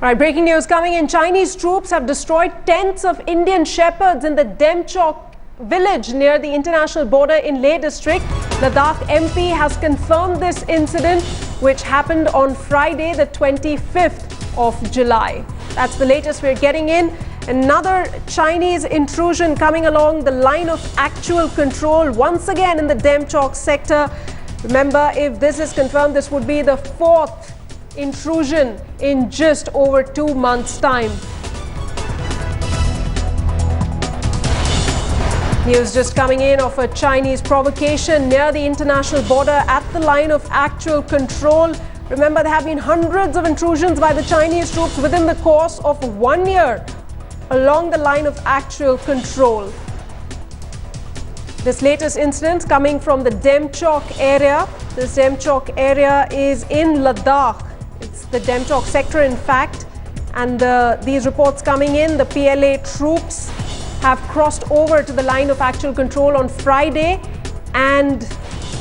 All right, breaking news coming in. Chinese troops have destroyed tents of Indian shepherds in the Demchok village near the international border in Leh district. Ladakh MP has confirmed this incident, which happened on Friday, the 25th of July. That's the latest we're getting in. Another Chinese intrusion coming along the line of actual control once again in the Demchok sector. Remember, if this is confirmed, this would be the fourth intrusion in just over 2 months' time. News just coming in of a Chinese provocation near the international border at the line of actual control. Remember, there have been hundreds of intrusions by the Chinese troops within the course of 1 year along the line of actual control. This latest incident coming from the Demchok area. This Demchok area is in Ladakh. It's the Demchok sector, in fact. And these reports coming in, the PLA troops have crossed over to the line of actual control on Friday. And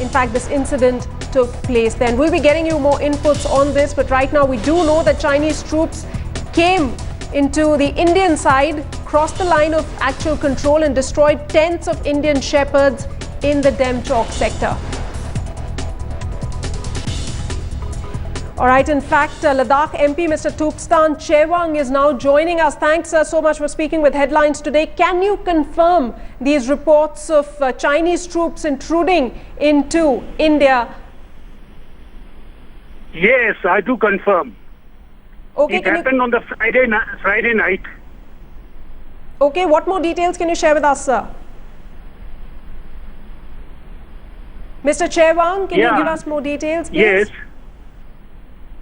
in fact, this incident took place then. We'll be getting you more inputs on this. But right now, we do know that Chinese troops came into the Indian side, crossed the line of actual control and destroyed tents of Indian shepherds in the Demchok sector. All right, in fact, Ladakh MP Mr. Thupstan Chewang is now joining us. Thanks so much for speaking with Headlines today. Can you confirm these reports of Chinese troops intruding into India? Yes, I do confirm. Okay, it happened on the Friday night. Okay, what more details can you share with us, sir? Mr. Chewang, can you give us more details, please? Yes.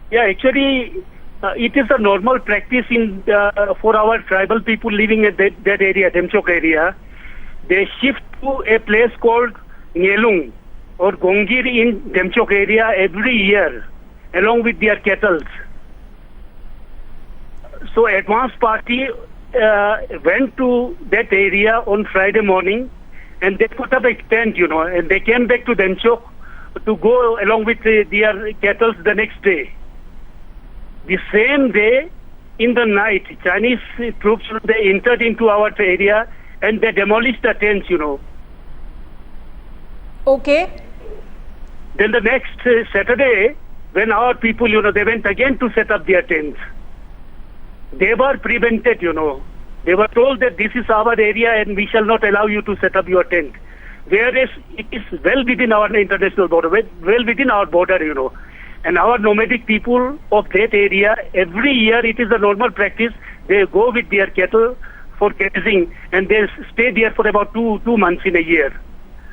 Yeah, actually, it is a normal practice for our tribal people living in that area, Demchok area. They shift to a place called Ngelung or Gongir in Demchok area every year, along with their cattle. So advance party went to that area on Friday morning and they put up a tent, and they came back to Demchok to go along with their cattle the next day. The same day, in the night, Chinese troops, they entered into our area and they demolished the tents, Okay. Then the next Saturday, when our people, they went again to set up their tents. They were prevented, They were told that this is our area and we shall not allow you to set up your tent. Whereas it is well within our international border, well within our border, And our nomadic people of that area, every year it is a normal practice. They go with their cattle for grazing and they stay there for about two months in a year.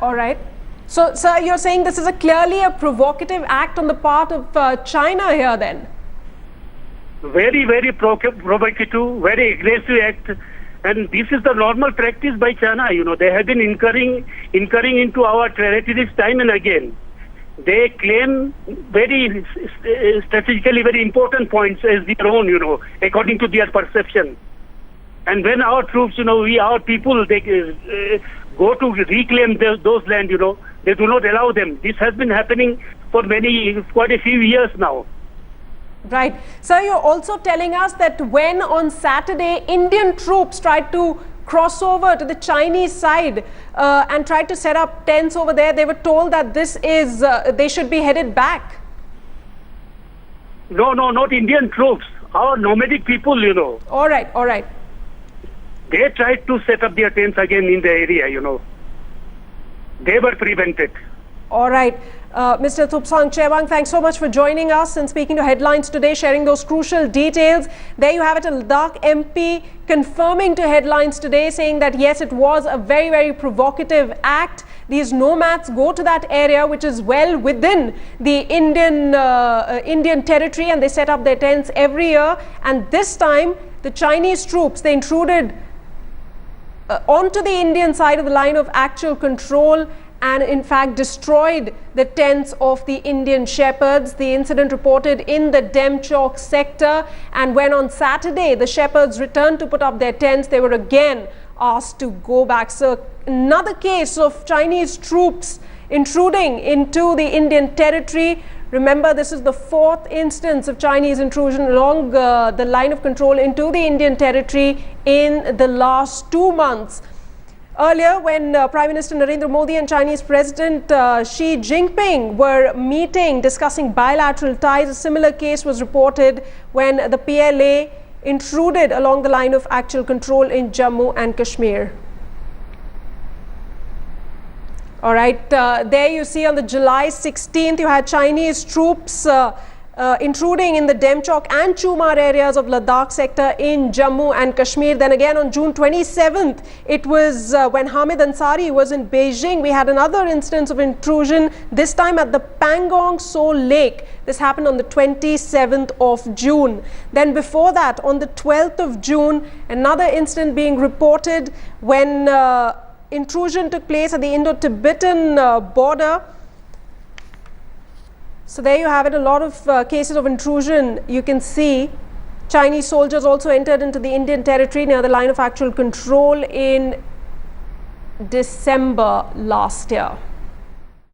All right. So, sir, you're saying this is clearly a provocative act on the part of China here then? Very, very provocative, very aggressive act. And this is the normal practice by China. They have been incurring into our territories time and again. They claim very strategically very important points as their own, according to their perception. And when our troops, our people, they go to reclaim those land, they do not allow them. This has been happening for quite a few years now. Right. Sir, you're also telling us that when on Saturday, Indian troops tried to cross over to the Chinese side and tried to set up tents over there, they were told that this is, they should be headed back. No, not Indian troops. Our nomadic people, All right. They tried to set up their tents again in the area, They were prevented. All right. Mr. Thupstan Chewang, thanks so much for joining us and speaking to Headlines today, sharing those crucial details. There you have it, a Ladakh MP confirming to Headlines today, saying that yes, it was a very, very provocative act. These nomads go to that area, which is well within the Indian territory, and they set up their tents every year. And this time, the Chinese troops, they intruded onto the Indian side of the line of actual control and in fact destroyed the tents of the Indian shepherds. The incident reported in the Demchok sector, and when on Saturday the shepherds returned to put up their tents, they were again asked to go back. So another case of Chinese troops intruding into the Indian territory. Remember, this is the fourth instance of Chinese intrusion along the line of control into the Indian territory in the last 2 months. Earlier, when Prime Minister Narendra Modi and Chinese President Xi Jinping were meeting, discussing bilateral ties, a similar case was reported when the PLA intruded along the line of actual control in Jammu and Kashmir. All right, there you see on the July 16th, you had Chinese troops intruding in the Demchok and Chumar areas of Ladakh sector in Jammu and Kashmir. Then again on June 27th, it was when Hamid Ansari was in Beijing. We had another instance of intrusion, this time at the Pangong Tso Lake. This happened on the 27th of June. Then before that, on the 12th of June, another incident being reported when intrusion took place at the Indo-Tibetan border. So there you have it, a lot of cases of intrusion. You can see Chinese soldiers also entered into the Indian territory near the line of actual control in December last year.